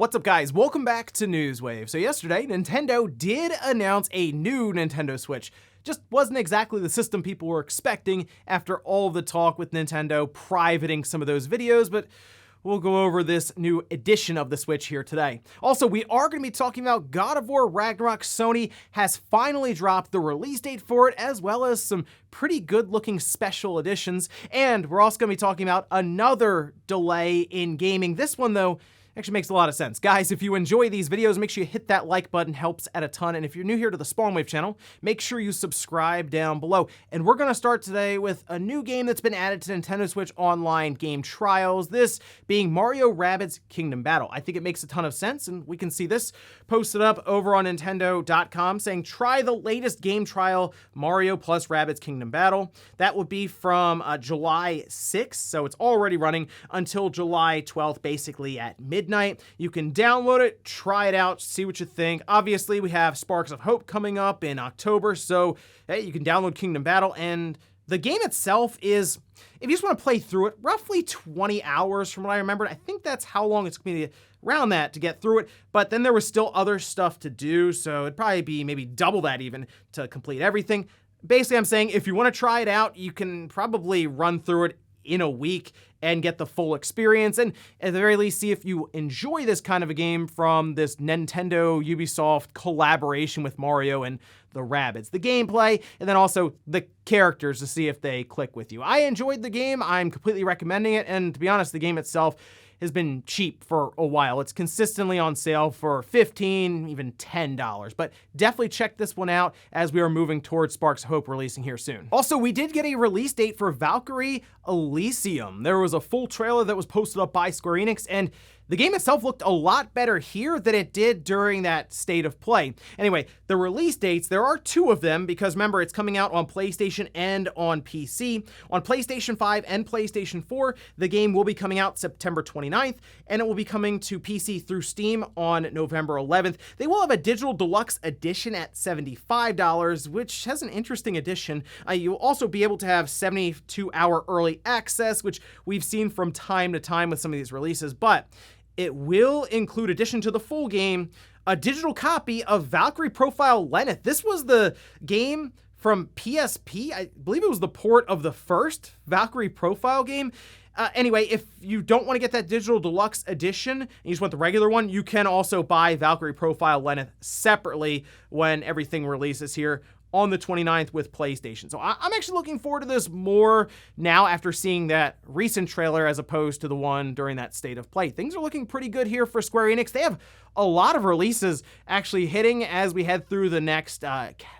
What's up, guys? Welcome back to Newswave. So yesterday, Nintendo did announce a new Nintendo Switch. Just wasn't exactly the system people were expecting after all the talk with Nintendo privating some of those videos, but we'll go over this new edition of the Switch here today. Also, we are going to be talking about God of War Ragnarok. Sony has finally dropped the release date for it, as well as some pretty good-looking special editions. And we're also going to be talking about another delay in gaming. This one, though, actually makes a lot of sense. Guys, if you enjoy these videos, make sure you hit that like button, helps out a ton. And if you're new here to the Spawnwave channel, make sure you subscribe down below. And we're gonna start today with a new game that's been added to Nintendo Switch Online game trials, this being Mario Rabbids Kingdom Battle. I think it makes a ton of sense, and we can see this posted up over on Nintendo.com saying, try the latest game trial, Mario plus Rabbids Kingdom Battle. That would be from July 6th, so it's already running until July 12th, basically at midnight. You can download it, try it out, see what you think. Obviously, we have Sparks of Hope coming up in October, so hey, you can download Kingdom Battle, and the game itself is, if you just want to play through it, roughly 20 hours from what I remembered. I think that's how long it's going to be, around that, to get through it, but then there was still other stuff to do, so it'd probably be maybe double that even to complete everything. Basically, I'm saying if you want to try it out, you can probably run through it in a week and get the full experience, and at the very least see if you enjoy this kind of a game from this Nintendo Ubisoft collaboration with Mario and the Rabbids. The gameplay, and then also the characters to see if they click with you. I enjoyed the game, I'm completely recommending it, and to be honest, the game itself has been cheap for a while. It's consistently on sale for $15, even $10, but definitely check this one out as we are moving towards Sparks of Hope releasing here soon. Also, we did get a release date for Valkyrie Elysium. There was a full trailer that was posted up by Square Enix, and the game itself looked a lot better here than it did during that state of play. Anyway, the release dates, there are two of them because remember, it's coming out on PlayStation and on PC. On PlayStation 5 and PlayStation 4, the game will be coming out September 29th, and it will be coming to PC through Steam on November 11th. They will have a digital deluxe edition at $75, which has an interesting addition. You'll also be able to have 72-hour early access, which we've seen from time to time with some of these releases, but it will include, addition to the full game, a digital copy of Valkyrie Profile Lenneth. This was the game from PSP. I believe it was the port of the first Valkyrie Profile game. Anyway, if you don't want to get that digital deluxe edition and you just want the regular one, you can also buy Valkyrie Profile Lenneth separately when everything releases here on the 29th with PlayStation. So I'm actually looking forward to this more now after seeing that recent trailer as opposed to the one during that state of play. Things are looking pretty good here for Square Enix. They have a lot of releases actually hitting as we head through the next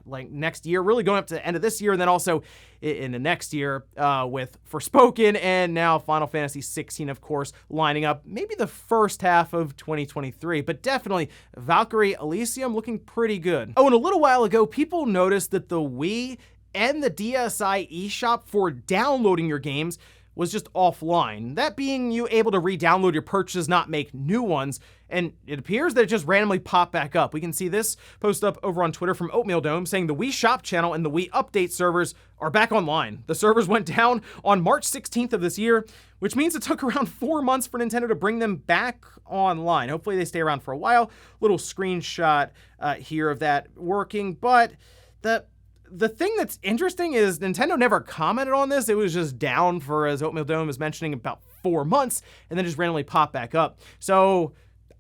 next year, really going up to the end of this year, and then also in the next year with Forspoken and now Final Fantasy 16, of course, lining up maybe the first half of 2023, but definitely Valkyrie Elysium looking pretty good. Oh, and a little while ago, people noticed that the Wii and the DSi eShop for downloading your games was just offline. That being you able to re-download your purchases, not make new ones, and it appears that it just randomly popped back up. We can see this post up over on Twitter from Oatmeal Dome saying the Wii Shop channel and the Wii Update servers are back online. The servers went down on March 16th of this year, which means it took around 4 months for Nintendo to bring them back online. Hopefully they stay around for a while. Little screenshot here of that working, but the thing that's interesting is Nintendo never commented on this. It was just down for, as Oatmeal Dome is mentioning, about 4 months, and then just randomly popped back up. So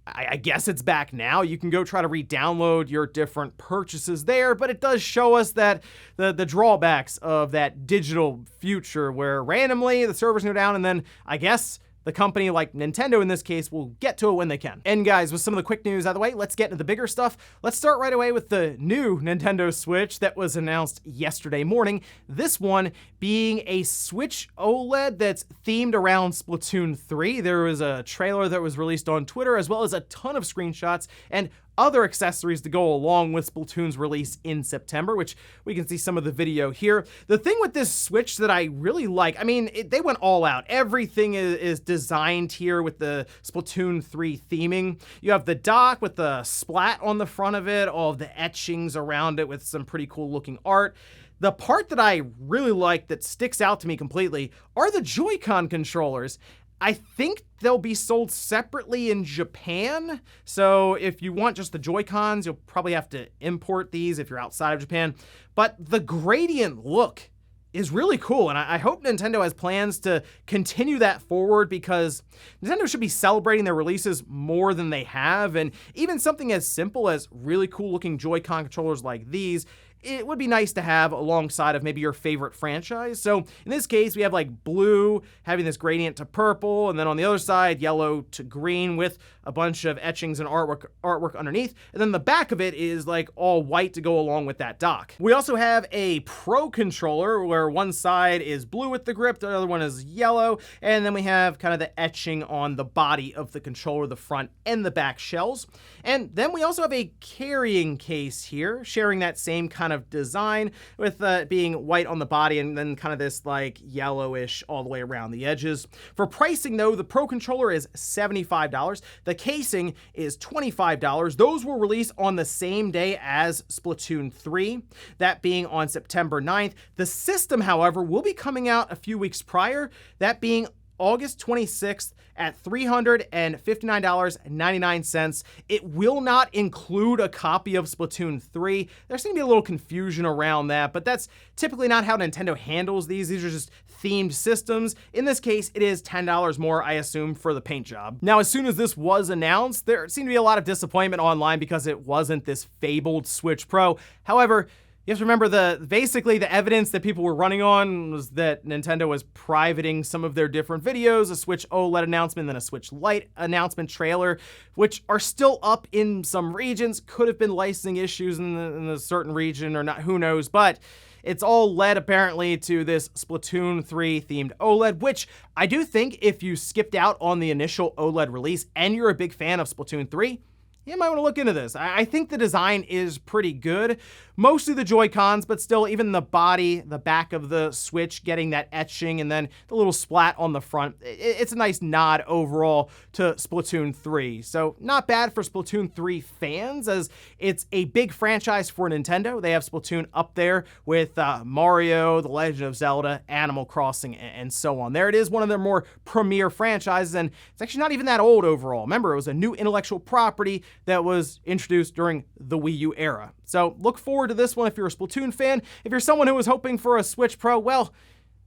I guess it's back now. You can go try to re-download your different purchases there, but it does show us that the drawbacks of that digital future where randomly the servers go down, and then I guess the company like Nintendo in this case will get to it when they can. And guys, with some of the quick news out of the way, let's get into the bigger stuff. Let's start right away with the new Nintendo Switch that was announced yesterday morning. This one being a Switch OLED that's themed around Splatoon 3. There was a trailer that was released on Twitter, as well as a ton of screenshots and other accessories to go along with Splatoon's release in September, which we can see some of the video here. The thing with this Switch that I really like, I mean, they went all out. Everything is designed here with the Splatoon 3 theming. You have the dock with the splat on the front of it, all of the etchings around it with some pretty cool looking art. The part that I really like that sticks out to me completely are the Joy-Con controllers. I think they'll be sold separately in Japan. So if you want just the Joy-Cons, you'll probably have to import these if you're outside of Japan. But the gradient look is really cool, and I hope Nintendo has plans to continue that forward, because Nintendo should be celebrating their releases more than they have, and even something as simple as really cool looking Joy-Con controllers like these, it would be nice to have alongside of maybe your favorite franchise. So in this case, we have like blue having this gradient to purple, and then on the other side, yellow to green with a bunch of etchings and artwork underneath. And then the back of it is like all white to go along with that dock. We also have a Pro controller where one side is blue with the grip, the other one is yellow. And then we have kind of the etching on the body of the controller, the front and the back shells. And then we also have a carrying case here, sharing that same kind of design with being white on the body and then kind of this like yellowish all the way around the edges. For pricing though, the Pro controller is $75. The casing is $25. Those will release on the same day as Splatoon 3, that being on September 9th. The system, however, will be coming out a few weeks prior, that being August 26th at $359.99. It will not include a copy of Splatoon 3. There seems to be a little confusion around that, but that's typically not how Nintendo handles these. These are just themed systems. In this case, it is $10 more, I assume, for the paint job. Now, as soon as this was announced, there seemed to be a lot of disappointment online because it wasn't this fabled Switch Pro. However, you have to remember basically the evidence that people were running on was that Nintendo was privating some of their different videos, a Switch OLED announcement, then a Switch Lite announcement trailer, which are still up in some regions. Could have been licensing issues in a certain region or not, who knows, but it's all led apparently to this Splatoon 3 themed OLED, which I do think if you skipped out on the initial OLED release and you're a big fan of Splatoon 3, you might want to look into this. I think the design is pretty good. Mostly the Joy-Cons, but still even the body, the back of the Switch getting that etching and then the little splat on the front. It's a nice nod overall to Splatoon 3. So not bad for Splatoon 3 fans, as it's a big franchise for Nintendo. They have Splatoon up there with Mario, The Legend of Zelda, Animal Crossing, and so on. There it is, one of their more premier franchises, and it's actually not even that old overall. Remember, it was a new intellectual property that was introduced during the Wii U era. So look forward to this one if you're a Splatoon fan. If you're someone who was hoping for a Switch Pro, well,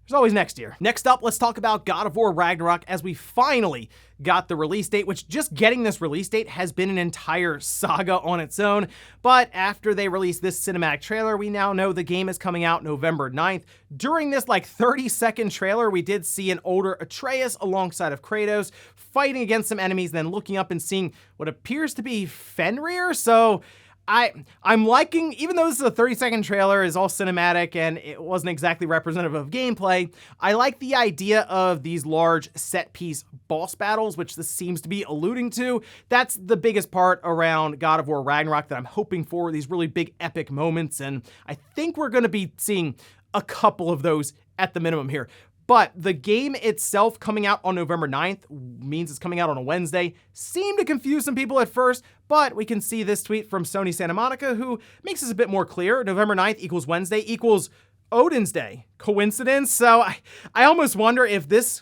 there's always next year. Next up, let's talk about God of War Ragnarok, as we finally got the release date, which just getting this release date has been an entire saga on its own. But after they released this cinematic trailer, we now know the game is coming out November 9th. During this like 30-second trailer, we did see an older Atreus alongside of Kratos fighting against some enemies, then looking up and seeing what appears to be Fenrir. So I'm liking, even though this is a 30-second trailer, is all cinematic and it wasn't exactly representative of gameplay, I like the idea of these large set-piece boss battles, which this seems to be alluding to. That's the biggest part around God of War Ragnarok that I'm hoping for, these really big epic moments, and I think we're going to be seeing a couple of those at the minimum here. But the game itself coming out on November 9th means it's coming out on a Wednesday. Seemed to confuse some people at first, but we can see this tweet from Sony Santa Monica, who makes this a bit more clear. November 9th equals Wednesday equals Odin's Day. Coincidence? So I almost wonder if this,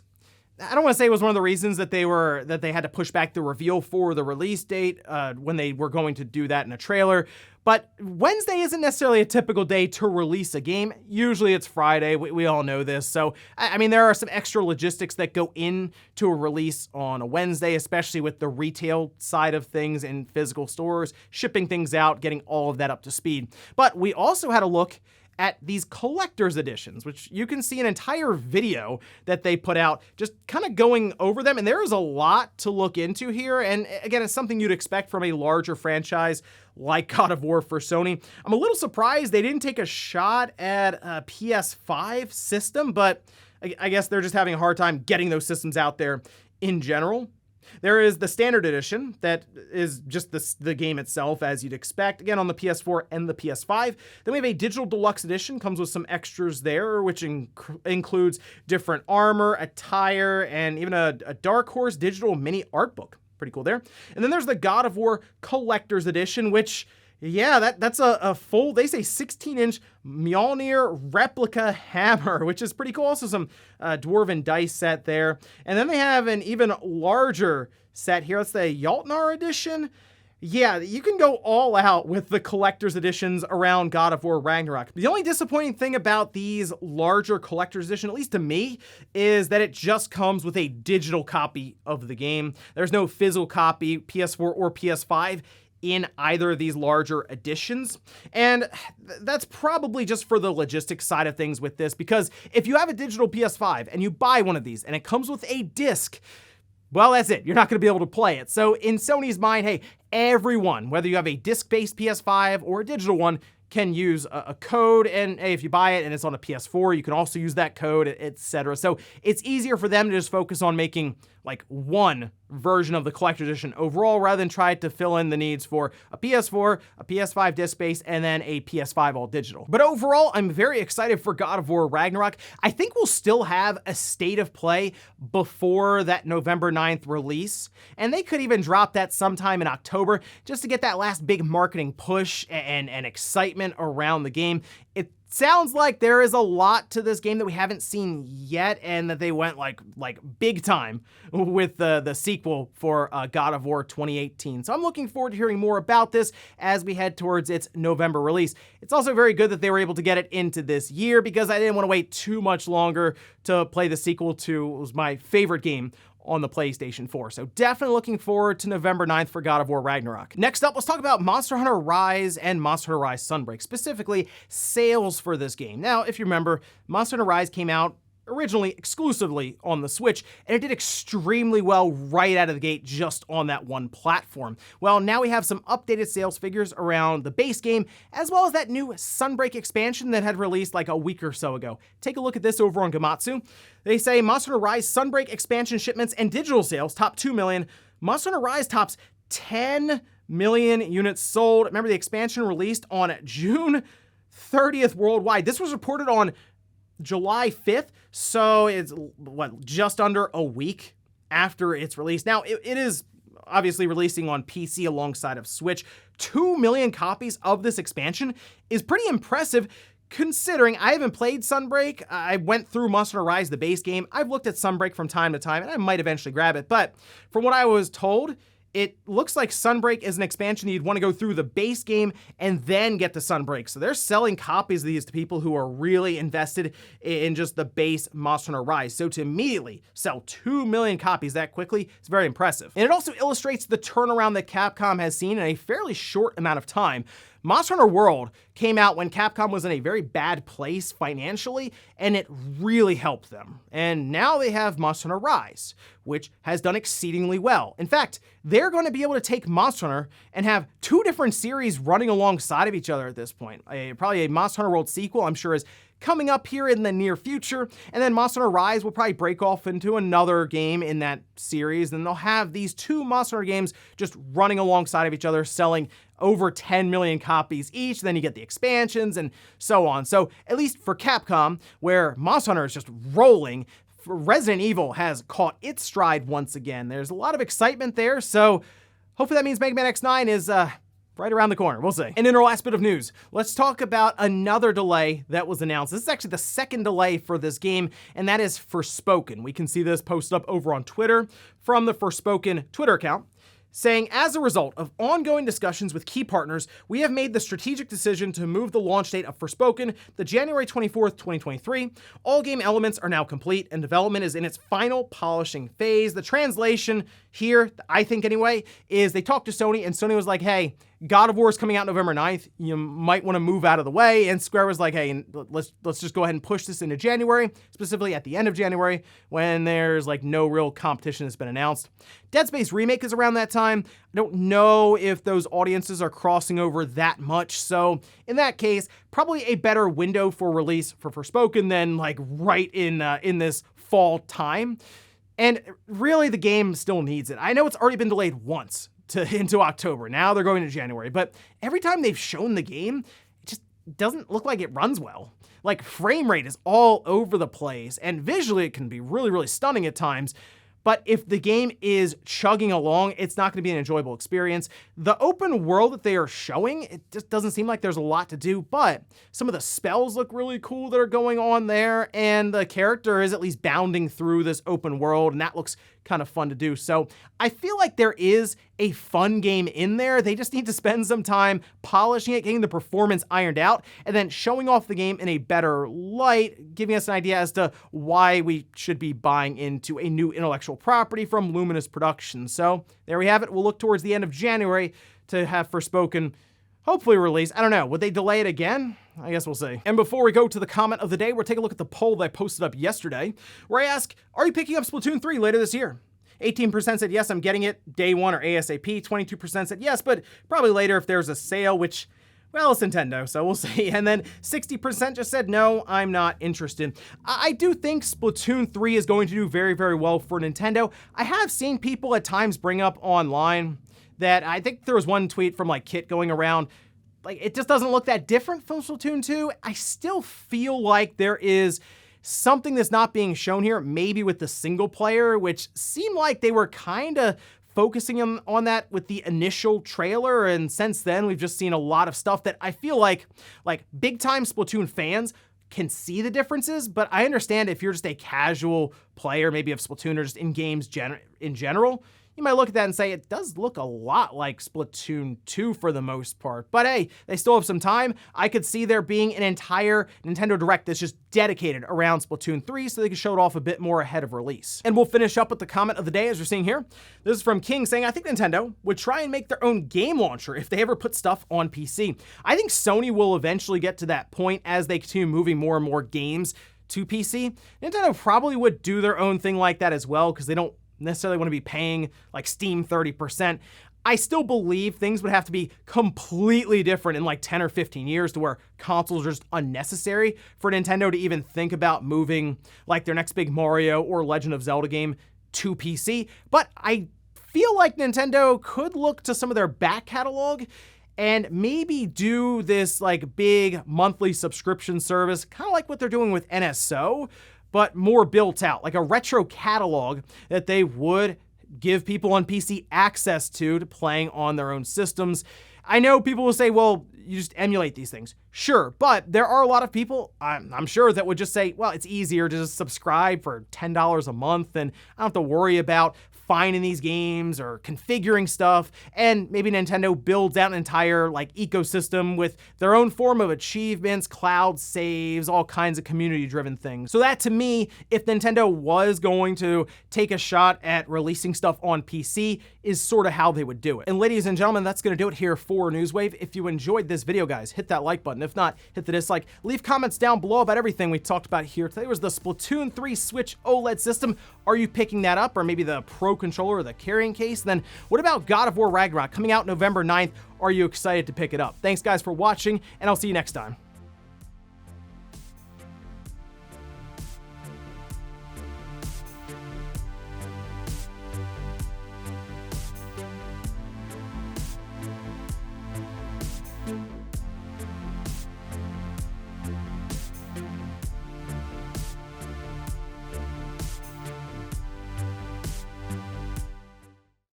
I don't want to say it was one of the reasons that they had to push back the reveal for the release date when they were going to do that in a trailer. But Wednesday isn't necessarily a typical day to release a game. Usually it's Friday. We all know this. So, I mean, there are some extra logistics that go into a release on a Wednesday, especially with the retail side of things in physical stores, shipping things out, getting all of that up to speed. But we also had a look at these collector's editions, which you can see an entire video that they put out just kind of going over them. And there is a lot to look into here. And again, it's something you'd expect from a larger franchise like God of War for Sony. I'm a little surprised they didn't take a shot at a PS5 system, but I guess they're just having a hard time getting those systems out there in general. There is the standard edition that is just the game itself, as you'd expect, again on the PS4 and the PS5. Then we have a digital deluxe edition, comes with some extras there, which includes different armor, attire, and even a Dark Horse digital mini art book. Pretty cool there. And then there's the God of War Collector's Edition, which Yeah, that's a full, they say 16-inch Mjolnir replica hammer, which is pretty cool. Also some dwarven dice set there. And then they have an even larger set here. That's the Jaltnar edition. Yeah, you can go all out with the collector's editions around God of War Ragnarok. The only disappointing thing about these larger collector's edition, at least to me, is that it just comes with a digital copy of the game. There's no physical copy, PS4 or PS5, in either of these larger editions. And that's probably just for the logistics side of things with this, because if you have a digital PS5 and you buy one of these and it comes with a disc, well, that's it. You're not going to be able to play it. So in Sony's mind, hey, everyone, whether you have a disc-based PS5 or a digital one, can use a code, and hey, if you buy it and it's on a PS4, you can also use that code, etc. So it's easier for them to just focus on making like one version of the collector's edition overall, rather than try to fill in the needs for a PS4, a PS5 disc-based, and then a PS5 all digital. But overall, I'm very excited for God of War Ragnarok. I think we'll still have a state of play before that November 9th release, and they could even drop that sometime in October just to get that last big marketing push and excitement around the game. It sounds like there is a lot to this game that we haven't seen yet, and that they went like big time with the sequel for God of War 2018. So I'm looking forward to hearing more about this as we head towards its November release. It's also very good that they were able to get it into this year, because I didn't want to wait too much longer to play the sequel to what was my favorite game on the PlayStation 4. So definitely looking forward to November 9th for God of War Ragnarok. Next up, let's talk about Monster Hunter Rise and Monster Hunter Rise Sunbreak, specifically sales for this game. Now, if you remember, Monster Hunter Rise came out originally exclusively on the Switch, and it did extremely well right out of the gate just on that one platform. Well, now we have some updated sales figures around the base game, as well as that new Sunbreak expansion that had released like a week or so ago. Take a look at this over on Gematsu. They say Monster Hunter Rise Sunbreak expansion shipments and digital sales top 2 million. Monster Hunter Rise tops 10 million units sold. Remember, the expansion released on June 30th worldwide. This was reported on July 5th, so it's just under a week after its release. Now, it is obviously releasing on PC alongside of Switch. 2 million copies of this expansion is pretty impressive, considering I haven't played Sunbreak. I went through Monster Hunter Rise, the base game. I've looked at Sunbreak from time to time, and I might eventually grab it, but from what I was told, it looks like Sunbreak is an expansion you'd want to go through the base game and then get to Sunbreak. So they're selling copies of these to people who are really invested in just the base Monster Hunter Rise. So to immediately sell 2 million copies that quickly is very impressive. And it also illustrates the turnaround that Capcom has seen in a fairly short amount of time. Monster Hunter World came out when Capcom was in a very bad place financially, and it really helped them. And now they have Monster Hunter Rise, which has done exceedingly well. In fact, they're going to be able to take Monster Hunter and have two different series running alongside of each other at this point. Probably a Monster Hunter World sequel, I'm sure, is coming up here in the near future, and then Monster Hunter Rise will probably break off into another game in that series, and they'll have these two Monster Hunter games just running alongside of each other, selling over 10 million copies each. Then you get the expansions and so on. So at least for Capcom, where Monster Hunter is just rolling, Resident Evil has caught its stride once again. There's a lot of excitement there, so hopefully that means Mega Man X9 is right around the corner. We'll see. And in our last bit of news, let's talk about another delay that was announced. This is actually the second delay for this game, and that is Forspoken. We can see this posted up over on Twitter from the Forspoken Twitter account, saying, as a result of ongoing discussions with key partners, we have made the strategic decision to move the launch date of Forspoken to January 24th, 2023. All game elements are now complete, and development is in its final polishing phase. The translation here, I think anyway, is they talked to Sony, and Sony was like, hey, God of War is coming out November 9th. You might want to move out of the way. And Square was like, hey, let's just go ahead and push this into January, specifically at the end of January, when there's like no real competition that's been announced. Dead Space Remake is around that time. I don't know if those audiences are crossing over that much. So in that case, probably a better window for release for Forspoken than like right in this fall time. And really, the game still needs it. I know it's already been delayed once into October. Now they're going to January, but every time they've shown the game, it just doesn't look like it runs well. Like, frame rate is all over the place, and visually it can be really, really stunning at times, but if the game is chugging along, it's not going to be an enjoyable experience. The open world that they are showing, it just doesn't seem like there's a lot to do, but some of the spells look really cool that are going on there, and the character is at least bounding through this open world, and that looks kind of fun to do. So I feel like there is a fun game in there. They just need to spend some time polishing it, getting the performance ironed out, and then showing off the game in a better light, giving us an idea as to why we should be buying into a new intellectual property from Luminous Productions. So there we have it. We'll look towards the end of January to have Forspoken hopefully released. I don't know. Would they delay it again? I guess we'll see. And before we go to the comment of the day, we'll take a look at the poll that I posted up yesterday, where I ask, are you picking up Splatoon 3 later this year? 18% said yes, I'm getting it day one or ASAP. 22% said yes, but probably later if there's a sale, which, well, it's Nintendo, so we'll see. And then 60% just said, no, I'm not interested. I do think Splatoon 3 is going to do very, very well for Nintendo. I have seen people at times bring up online that I think there was one tweet from like Kit going around, like it just doesn't look that different from Splatoon 2. I still feel like there is something that's not being shown here, maybe with the single player, which seemed like they were kind of focusing on that with the initial trailer. And since then, we've just seen a lot of stuff that I feel like big time Splatoon fans can see the differences, but I understand if you're just a casual player, maybe of Splatoon or just in games in general, you might look at that and say it does look a lot like Splatoon 2 for the most part. But hey, they still have some time. I could see there being an entire Nintendo Direct that's just dedicated around Splatoon 3 so they can show it off a bit more ahead of release. And we'll finish up with the comment of the day as you're seeing here. This is from King saying, I think Nintendo would try and make their own game launcher if they ever put stuff on PC. I think Sony will eventually get to that point as they continue moving more and more games to PC. Nintendo probably would do their own thing like that as well because they don't necessarily want to be paying like Steam 30%. I still believe things would have to be completely different in like 10 or 15 years to where consoles are just unnecessary for Nintendo to even think about moving like their next big Mario or Legend of Zelda game to PC. But I feel like Nintendo could look to some of their back catalog and maybe do this like big monthly subscription service, kind of like what they're doing with NSO, but more built out, like a retro catalog that they would give people on PC access to playing on their own systems. I know people will say, well, you just emulate these things. Sure, but there are a lot of people, I'm sure, that would just say, well, it's easier to just subscribe for $10 a month and I don't have to worry about finding these games or configuring stuff, and maybe Nintendo builds out an entire like ecosystem with their own form of achievements, cloud saves, all kinds of community-driven things. So that, to me, if Nintendo was going to take a shot at releasing stuff on PC, is sort of how they would do it. And ladies and gentlemen, that's going to do it here for Newswave. If you enjoyed this video, guys, hit that like button. If not, hit the dislike. Leave comments down below about everything we talked about here. Today was the Splatoon 3 Switch OLED system. Are you picking that up, or maybe the Pro Controller or the carrying case? And then what about God of War Ragnarok coming out November 9th? Are you excited to pick it up? Thanks guys for watching, and I'll see you next time.